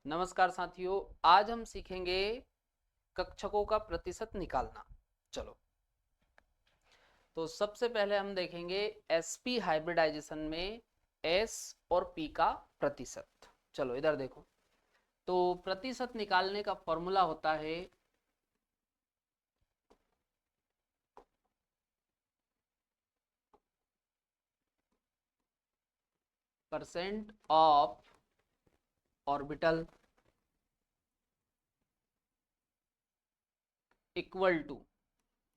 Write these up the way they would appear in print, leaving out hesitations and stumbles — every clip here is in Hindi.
नमस्कार साथियों, आज हम सीखेंगे कक्षकों का प्रतिशत निकालना। चलो, तो सबसे पहले हम देखेंगे एसपी हाइब्रिडाइजेशन में एस और पी का प्रतिशत। चलो इधर देखो, तो प्रतिशत निकालने का फॉर्मूला होता है percent of orbital equal to,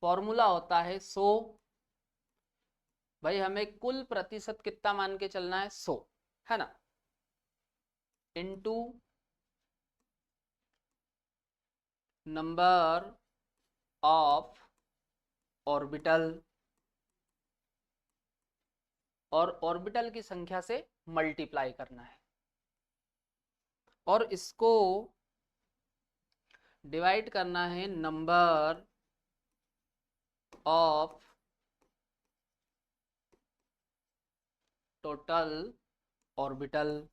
formula होता है 100। भाई हमें कुल प्रतिशत कितना मान के चलना है, 100, है ना, इनटू नंबर ऑफ ऑर्बिटल, और ऑर्बिटल की संख्या से मल्टीप्लाई करना है, और इसको डिवाइड करना है नंबर ऑफ टोटल ऑर्बिटल,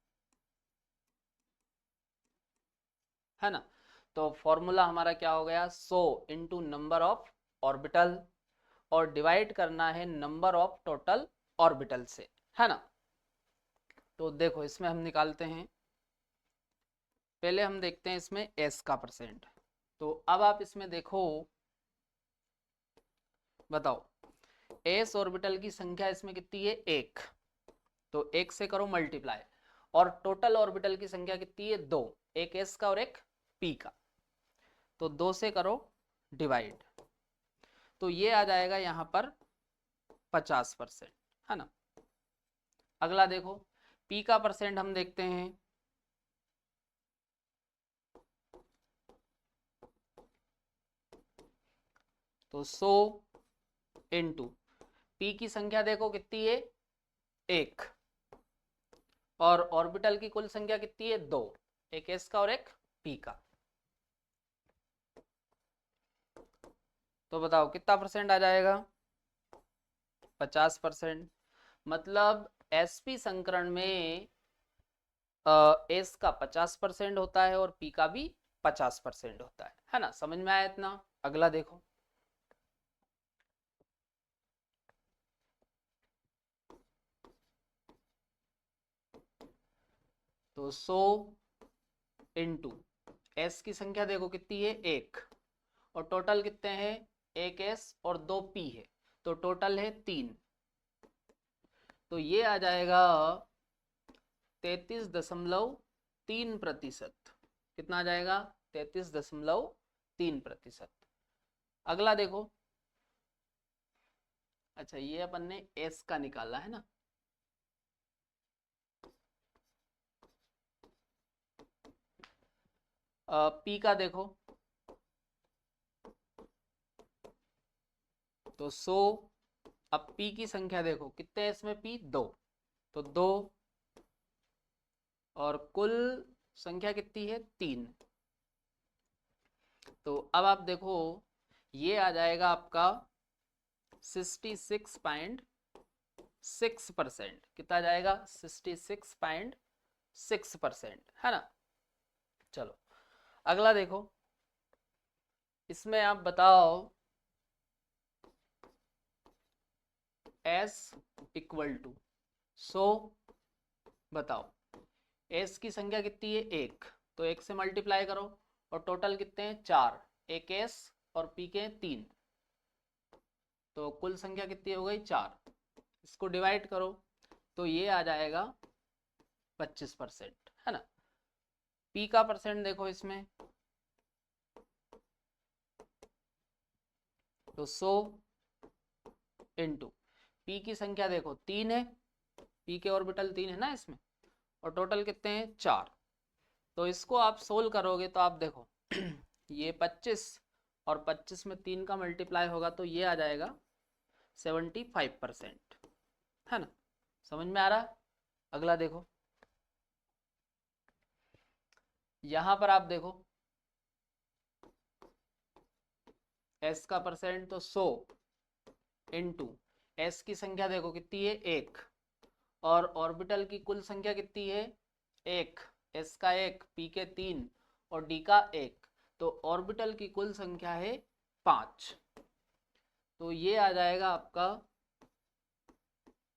है ना। तो फॉर्मूला हमारा क्या हो गया, 100 इंटू नंबर ऑफ ऑर्बिटल, और डिवाइड करना है नंबर ऑफ टोटल ऑर्बिटल से, है ना। तो देखो इसमें हम निकालते हैं, पहले हम देखते हैं इसमें एस का परसेंट। तो अब आप इसमें देखो, बताओ एस ऑर्बिटल की संख्या इसमें कितनी है, एक, तो एक से करो मल्टीप्लाई, और टोटल ऑर्बिटल की संख्या कितनी है, दो, एक एस का और एक पी का, तो दो से करो डिवाइड, तो ये आ जाएगा यहां पर 50%, है ना। अगला देखो पी का परसेंट हम देखते हैं, तो 100 इंटू पी की संख्या देखो कितनी है, एक, और ऑर्बिटल की कुल संख्या कितनी है, दो, एक एस का और एक पी का, तो बताओ कितना परसेंट आ जाएगा, 50%। मतलब एसपी संकरण में एस का 50% होता है और पी का भी 50% होता है ना। समझ में आया इतना। अगला देखो, तो 100 इंटू एस की संख्या देखो कितनी है, एक, और टोटल कितने हैं, एक एस और दो पी है, तो टोटल है 3, तो ये आ जाएगा 33.3%। कितना आ जाएगा, 33.3%। अगला देखो, अच्छा ये अपन ने एस का निकाला है ना, पी का देखो, तो 100, अब पी की संख्या देखो कितने है इसमें, पी दो, तो दो, और कुल संख्या कितनी है, 3, तो अब आप देखो ये आ जाएगा आपका 66.6%। कितना आ जाएगा, 66.6%, है ना। चलो अगला देखो, इसमें आप बताओ S इक्वल टू 100, बताओ एस की संख्या कितनी है, एक, तो एक से मल्टीप्लाई करो, और टोटल कितने हैं, चार, एक एस और पी के 3, तो कुल संख्या कितनी हो गई, चार, इसको डिवाइड करो, तो ये आ जाएगा 25%, है ना। पी का परसेंट देखो इसमें, तो 100 इंटू पी की संख्या देखो 3 है, पी के ऑर्बिटल 3 है ना इसमें, और टोटल कितने हैं, चार, तो इसको आप सोल्व करोगे तो आप देखो ये 25 और 25 में 3 का मल्टीप्लाई होगा, तो ये आ जाएगा 75%, है ना। समझ में आ रहा। अगला देखो, यहां पर आप देखो एस का परसेंट तो 100 इंटू एस की संख्या देखो कितनी है, एक, और ऑर्बिटल की कुल संख्या कितनी है, एक, एस का 1, पी के 3 और डी का 1, तो ऑर्बिटल की कुल संख्या है 5। तो ये आ जाएगा आपका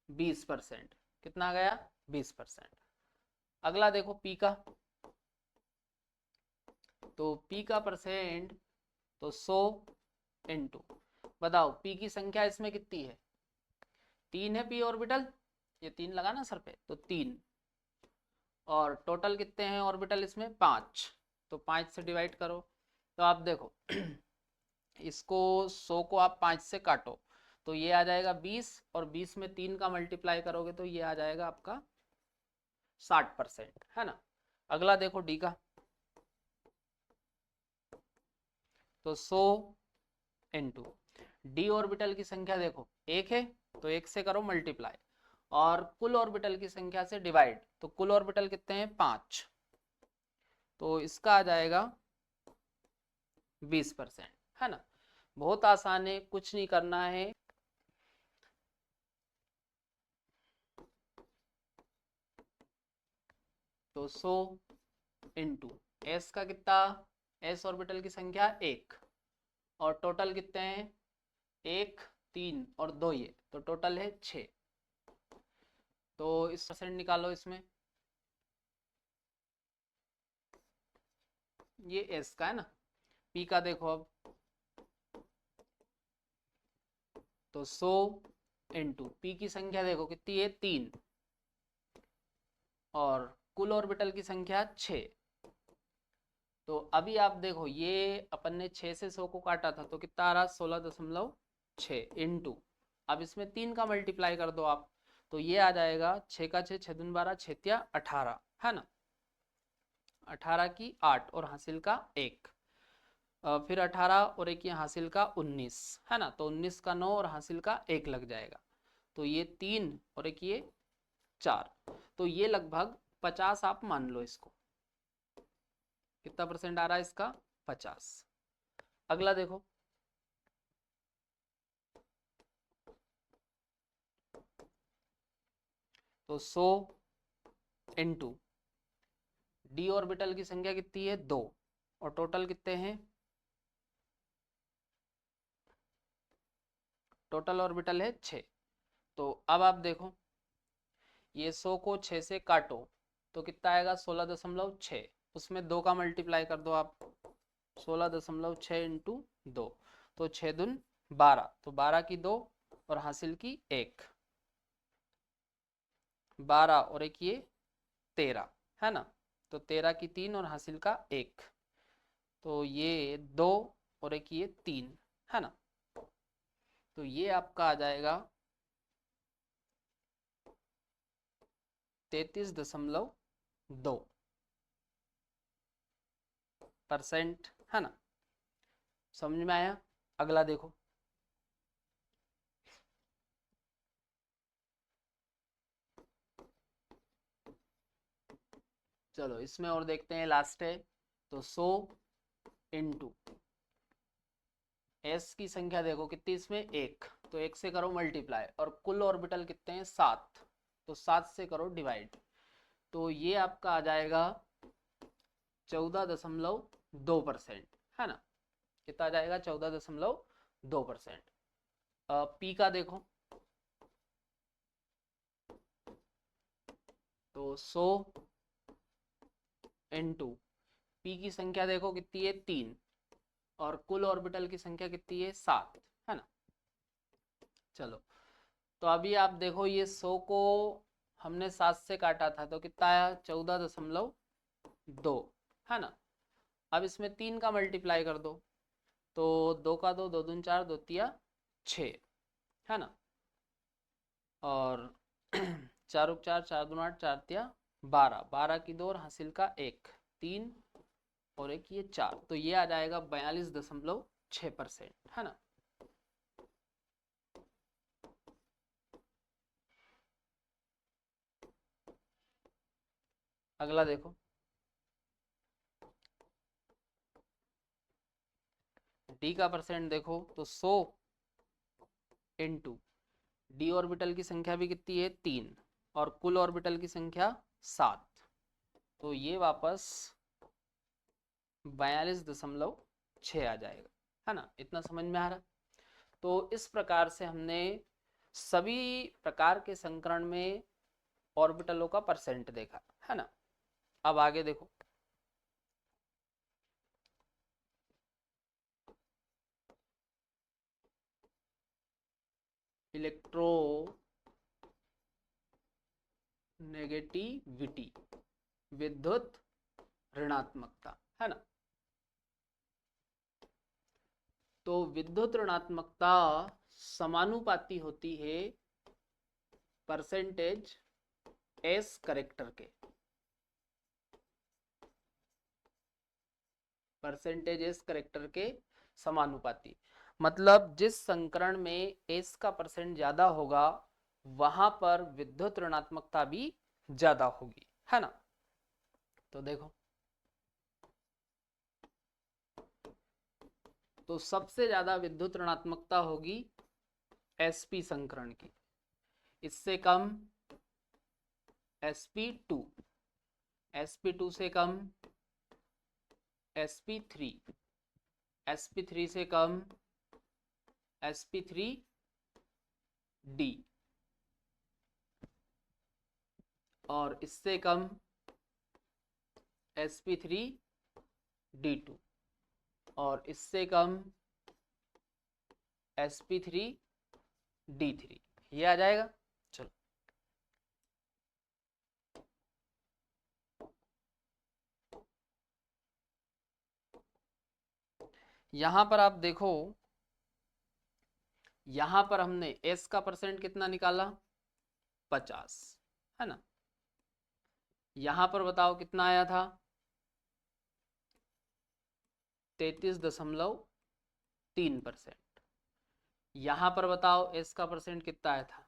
20%। कितना आ गया? 20%। अगला देखो पी का, तो पी का परसेंट तो 100 इंटू, बताओ पी की संख्या इसमें कितनी है? 3 है पी ऑर्बिटल, ये 3 लगा ना सर पे, तो 3, और टोटल कितने हैं ऑर्बिटल इसमें? 5, तो 5 से डिवाइड करो। तो आप देखो इसको 100 को आप 5 से काटो तो ये आ जाएगा 20, और 20 में 3 का मल्टीप्लाई करोगे तो ये आ जाएगा आपका 60%, है ना। अगला देखो डी का, तो 100 इंटू डी ऑर्बिटल की संख्या देखो 1 है, तो 1 से करो मल्टीप्लाई, और कुल ऑर्बिटल की संख्या से डिवाइड, तो कुल ऑर्बिटल कितने हैं? 5, तो इसका आ जाएगा 20%, है ना। बहुत आसान है, कुछ नहीं करना है। तो 100 इंटू एस का कितना, एस ऑर्बिटल की संख्या 1, और टोटल कितने हैं? 1, 3 और 2, ये तो टोटल है 6। तो इस परसेंट निकालो इसमें, ये एस का है ना। पी का देखो अब, तो 100 इंटू पी की संख्या देखो कितनी है? 3, और कुल ऑर्बिटल की संख्या 6। तो अभी आप देखो ये अपन ने 6 से 100 को काटा था तो कितना आ रहा? 16.6 इंटू, अब इसमें 3 का मल्टीप्लाई कर दो आप, तो ये आ जाएगा 6 का 6, 6 दूनी 12, 6 तिया 18, है ना। 18 की 8 और हासिल का 1, फिर 18 और एक ये हासिल का 19, है ना। तो 19 का 9 और हासिल का 1 लग जाएगा, तो ये 3 और एक ये 4, तो ये लगभग 50 आप मान लो इसको। कितना परसेंट आ रहा है इसका? 50। अगला देखो, तो 100 इंटू डी ऑर्बिटल की संख्या कितनी है? 2, और टोटल कितने हैं? टोटल ऑर्बिटल है 6। तो अब आप देखो ये 100 को 6 से काटो तो कितना आएगा? 16.6, उसमें 2 का मल्टीप्लाई कर दो आप, 16.6 इंटू 2, तो 6 दून 12, तो 12 की 2 और हासिल की 1, 12 और एक ये 13, है ना। तो 13 की 3 और हासिल का 1, तो ये 2 और एक ये 3, है ना। तो ये आपका आ जाएगा 33.2%, है ना। समझ में आया? अगला देखो, चलो इसमें और देखते हैं, लास्ट है। तो 100 इंटू एस की संख्या देखो कितनी इसमें? 1, तो 1 से करो मल्टीप्लाई, और कुल ऑर्बिटल कितने हैं? 7, तो 7 से करो डिवाइड, तो ये आपका आ जाएगा 14.2%, है ना। कितना आ जाएगा? 14.2%। पी का देखो, तो 100 इंटू पी की संख्या देखो कितनी है? 3, और कुल ऑर्बिटल की संख्या कितनी है? 7, है ना। चलो तो अभी आप देखो ये 100 को हमने 7 से काटा था तो कितना आया? 14.2, है ना। अब इसमें 3 का मल्टीप्लाई कर दो, तो 2 का 2, 2 दून 4, 2 तिया 6, है ना। और 4 उक 4, 4 दून 8, 4 तिया 12, 12 की 2 और हासिल का 1, 3 और एक ये 4, तो ये आ जाएगा 42.6%, है ना। अगला देखो, डी का परसेंट देखो, तो 100 इंटू डी ऑर्बिटल की संख्या भी कितनी है? 3, और कुल ऑर्बिटल की संख्या 7, तो ये वापस 42.6 आ जाएगा, है ना। इतना समझ में आ रहा। तो इस प्रकार से हमने सभी प्रकार के संकरण में ऑर्बिटलों का परसेंट देखा, है ना। अब आगे देखो, इलेक्ट्रो नेगेटिविटी, विद्युत ऋणात्मकता, है ना। तो विद्युत ऋणात्मकता समानुपाती होती है परसेंटेज एस करेक्टर के, परसेंटेज एस करेक्टर के समानुपाती। मतलब जिस संकरण में एस का परसेंट ज्यादा होगा वहां पर विद्युत ऋणात्मकता भी ज्यादा होगी, है ना। तो देखो, तो सबसे ज्यादा विद्युत ऋणात्मकता होगी sp संकरण की, इससे कम sp2, sp2 से कम sp3, sp3 से कम sp3d, और इससे कम sp3d2, और इससे कम sp3d3। ये आ जाएगा। चलो, यहां पर आप देखो, यहां पर हमने s का परसेंट कितना निकाला, 50, है ना। यहां पर बताओ कितना आया था, 33.3%। यहां पर बताओ s का परसेंट कितना आया था,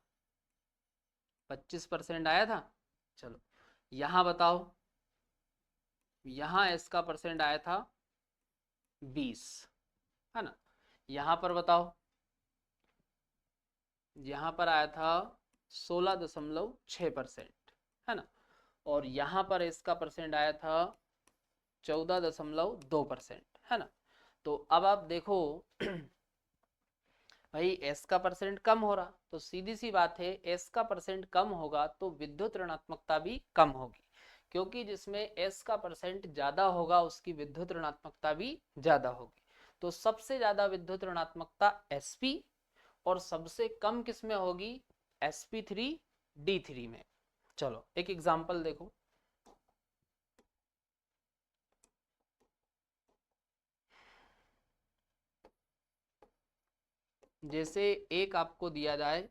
25% आया था। चलो, यहां बताओ, यहां s का परसेंट आया था 20, है ना। यहां पर बताओ, यहां पर आया था 16.6%, है ना। और यहां पर इसका परसेंट आया था 14.2%, है ना। तो अब आप देखो भाई एस का परसेंट कम हो रहा, तो सीधी सी बात है एस का परसेंट कम होगा तो विद्युत ऋणात्मकता भी कम होगी, क्योंकि जिसमें एस का परसेंट ज्यादा होगा उसकी विद्युत ऋणात्मकता भी ज्यादा होगी। तो सबसे ज्यादा विद्युत ऋणात्मकता एसपी और सबसे कम किस में होगी, sp3d3 में। चलो एक एग्जांपल देखो, जैसे एक आपको दिया जाए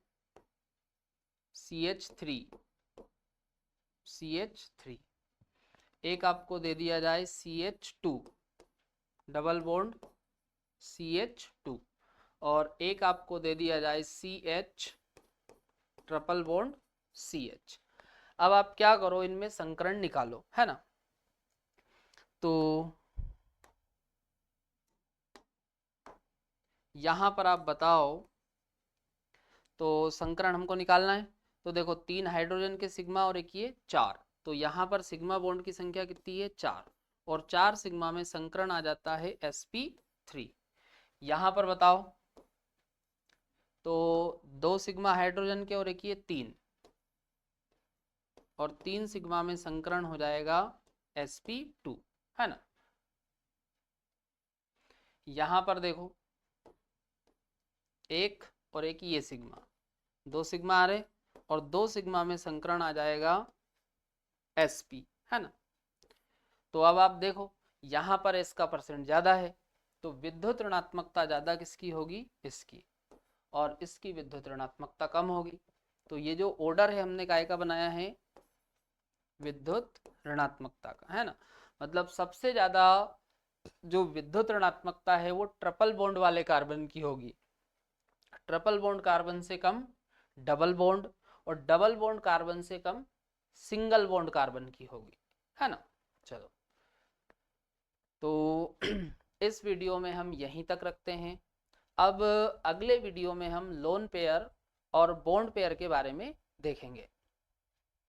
CH3, एक आपको दे दिया जाए CH2 डबल बॉन्ड CH2, और एक आपको दे दिया जाए CH ट्रिपल बॉन्ड CH। अब आप क्या करो, इनमें संकरण निकालो, है ना। तो यहां पर आप बताओ, तो संकरण हमको निकालना है। तो देखो 3 हाइड्रोजन के सिग्मा और एक ये 4, तो यहाँ पर सिग्मा बॉन्ड की संख्या कितनी है, 4, और 4 सिग्मा में संकरण आ जाता है sp3। यहाँ पर बताओ, तो 2 सिग्मा हाइड्रोजन के और एक ये 3, और 3 सिग्मा में संकरण हो जाएगा sp2, है ना। यहाँ पर देखो, एक और एक ये सिग्मा, 2 सिग्मा आ रहे, और 2 सिग्मा में संकरण आ जाएगा sp, है ना। तो अब आप देखो, यहां पर इसका परसेंट ज्यादा है, तो विद्युत ऋणात्मकता ज्यादा किसकी होगी, इसकी, और इसकी विद्युत ऋणात्मकता कम होगी। तो ये जो ऑर्डर है हमने काय का बनाया है, विद्युत ऋणात्मकता का, है ना। मतलब सबसे ज्यादा जो विद्युत ऋणात्मकता है वो ट्रिपल बॉन्ड वाले कार्बन की होगी, ट्रिपल बॉन्ड कार्बन से कम डबल बॉन्ड, और डबल बॉन्ड कार्बन से कम सिंगल बॉन्ड कार्बन की होगी, है ना। चलो, तो इस वीडियो में हम यहीं तक रखते हैं। अब अगले वीडियो में हम लोन पेयर और बॉन्ड पेयर के बारे में देखेंगे।